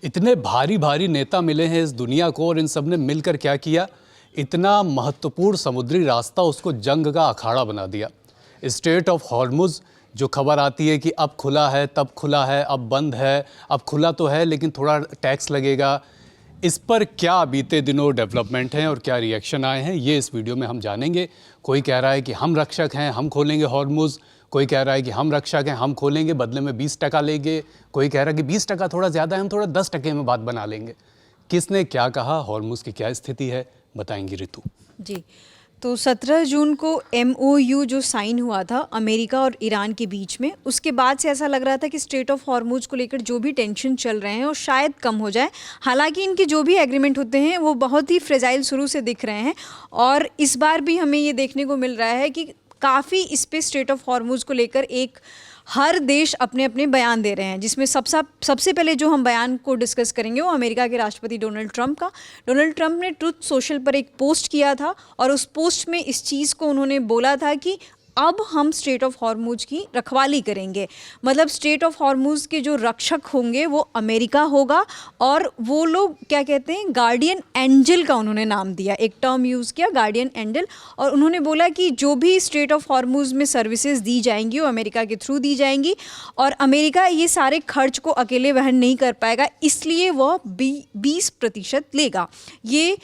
इतने भारी भारी नेता मिले हैं इस दुनिया को और इन सब ने मिलकर क्या किया, इतना महत्वपूर्ण समुद्री रास्ता उसको जंग का अखाड़ा बना दिया। स्ट्रेट ऑफ हॉर्मुज़ जो खबर आती है कि अब खुला है, तब खुला है, अब बंद है, अब खुला तो है लेकिन थोड़ा टैक्स लगेगा, इस पर क्या बीते दिनों डेवलपमेंट हैं और क्या रिएक्शन आए हैं, ये इस वीडियो में हम जानेंगे। कोई कह रहा है कि हम रक्षक हैं, हम खोलेंगे हॉर्मुज़, कोई कह रहा है कि हम रक्षक हैं, हम खोलेंगे, बदले में 20% लेंगे, कोई कह रहा है कि 20% थोड़ा ज़्यादा है, हम थोड़ा 10% में बात बना लेंगे। किसने क्या कहा, हॉर्मुज़ की क्या स्थिति है, बताएंगी ऋतु जी। तो 17 जून को MOU जो साइन हुआ था अमेरिका और ईरान के बीच में, उसके बाद से ऐसा लग रहा था कि स्ट्रेट ऑफ हॉर्मुज़ को लेकर जो भी टेंशन चल रहे हैं वो शायद कम हो जाए। हालांकि इनके जो भी एग्रीमेंट होते हैं वो बहुत ही फ्रेजाइल शुरू से दिख रहे हैं और इस बार भी हमें ये देखने को मिल रहा है कि काफ़ी इस पे स्ट्रेट ऑफ हॉर्मुज़ को लेकर एक हर देश अपने अपने बयान दे रहे हैं, जिसमें सबसे पहले जो हम बयान को डिस्कस करेंगे वो अमेरिका के राष्ट्रपति डोनाल्ड ट्रंप का। डोनाल्ड ट्रंप ने ट्रुथ सोशल पर एक पोस्ट किया था और उस पोस्ट में इस चीज़ को उन्होंने बोला था कि अब हम स्ट्रेट ऑफ हॉर्मुज़ की रखवाली करेंगे। मतलब स्ट्रेट ऑफ हॉर्मुज़ के जो रक्षक होंगे वो अमेरिका होगा और वो लोग क्या कहते हैं, गार्डियन एंजल का उन्होंने नाम दिया, एक टर्म यूज़ किया, गार्डियन एंजल। और उन्होंने बोला कि जो भी स्ट्रेट ऑफ हॉर्मुज़ में सर्विसेज दी जाएंगी वो अमेरिका के थ्रू दी जाएंगी और अमेरिका ये सारे खर्च को अकेले वहन नहीं कर पाएगा, इसलिए वह 20% लेगा। ये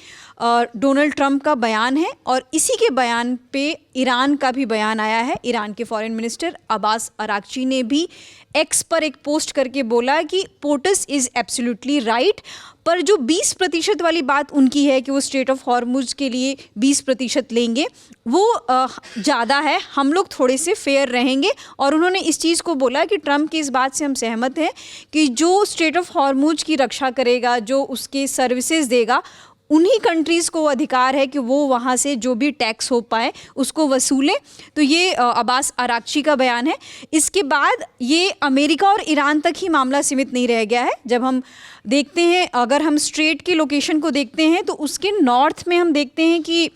डोनाल्ड ट्रंप का बयान है और इसी के बयान पे ईरान का भी बयान आया है। ईरान के फॉरेन मिनिस्टर अब्बास अराक्ची ने भी एक्स पर एक पोस्ट करके बोला कि पोटस इज़ एब्सोल्युटली राइट, पर जो 20% वाली बात उनकी है कि वो स्ट्रेट ऑफ हॉर्मुज़ के लिए 20% लेंगे, वो ज़्यादा है, हम लोग थोड़े से फेयर रहेंगे। और उन्होंने इस चीज़ को बोला कि ट्रंप की इस बात से हम सहमत हैं कि जो स्ट्रेट ऑफ हॉर्मुज़ की रक्षा करेगा, जो उसके सर्विसेज देगा, उन्हीं कंट्रीज़ को अधिकार है कि वो वहाँ से जो भी टैक्स हो पाए उसको वसूलें। तो ये अब्बास अराक्ची का बयान है। इसके बाद ये अमेरिका और ईरान तक ही मामला सीमित नहीं रह गया है। जब हम देखते हैं, अगर हम स्ट्रेट के लोकेशन को देखते हैं तो उसके नॉर्थ में हम देखते हैं कि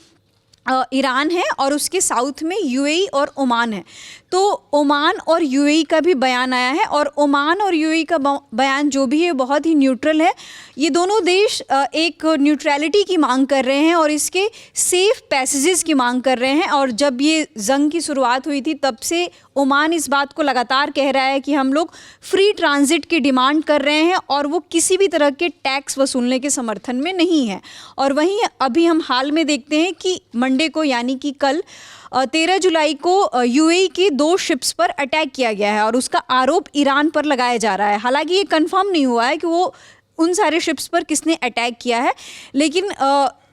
ईरान है और उसके साउथ में UAE और ओमान है। तो ओमान और UAE का भी बयान आया है और ओमान और UAE का बयान जो भी है बहुत ही न्यूट्रल है। ये दोनों देश एक न्यूट्रलिटी की मांग कर रहे हैं और इसके सेफ पैसेजेस की मांग कर रहे हैं। और जब ये जंग की शुरुआत हुई थी तब से ओमान इस बात को लगातार कह रहा है कि हम लोग फ्री ट्रांजिट की डिमांड कर रहे हैं और वो किसी भी तरह के टैक्स वसूलने के समर्थन में नहीं है। और वहीं अभी हम हाल में देखते हैं कि मंडे को, यानी कि कल 13 जुलाई को UAE की 2 शिप्स पर अटैक किया गया है और उसका आरोप ईरान पर लगाया जा रहा है। हालांकि ये कंफर्म नहीं हुआ है कि वो उन सारे शिप्स पर किसने अटैक किया है, लेकिन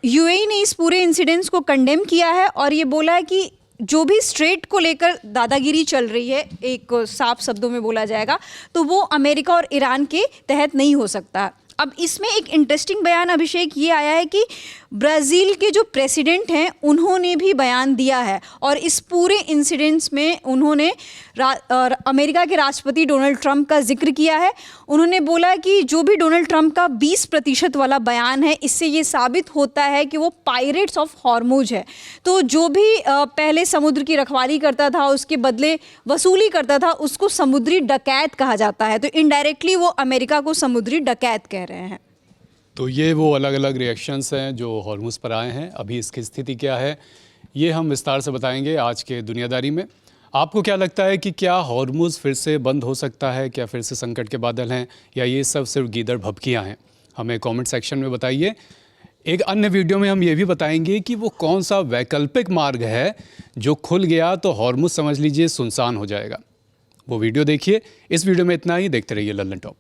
UAE ने इस पूरे इंसिडेंट्स को कंडेम किया है और ये बोला है कि जो भी स्ट्रेट को लेकर दादागिरी चल रही है, एक साफ शब्दों में बोला जाएगा, तो वो अमेरिका और ईरान के तहत नहीं हो सकता। अब इसमें एक इंटरेस्टिंग बयान अभिषेक ये आया है कि ब्राज़ील के जो प्रेसिडेंट हैं उन्होंने भी बयान दिया है और इस पूरे इंसिडेंट्स में उन्होंने अमेरिका के राष्ट्रपति डोनाल्ड ट्रंप का जिक्र किया है। उन्होंने बोला कि जो भी डोनाल्ड ट्रंप का 20% वाला बयान है, इससे ये साबित होता है कि वो पायरेट्स ऑफ हॉर्मुज़ है। तो जो भी पहले समुद्र की रखवाली करता था, उसके बदले वसूली करता था, उसको समुद्री डकैत कहा जाता है। तो इनडायरेक्टली वो अमेरिका को समुद्री डकैत कह रहे हैं। तो ये वो अलग अलग रिएक्शंस हैं जो हॉर्मुज़ पर आए हैं। अभी इसकी स्थिति क्या है ये हम विस्तार से बताएंगे आज के दुनियादारी में। आपको क्या लगता है कि क्या हॉर्मुज़ फिर से बंद हो सकता है, क्या फिर से संकट के बादल हैं, या ये सब सिर्फ गीदड़ भभकियाँ हैं? हमें कमेंट सेक्शन में बताइए। एक अन्य वीडियो में हम ये भी बताएंगे कि वो कौन सा वैकल्पिक मार्ग है जो खुल गया तो हॉर्मुज़ समझ लीजिए सुनसान हो जाएगा। वो वीडियो देखिए। इस वीडियो में इतना ही। देखते रहिए लल्लन टॉप।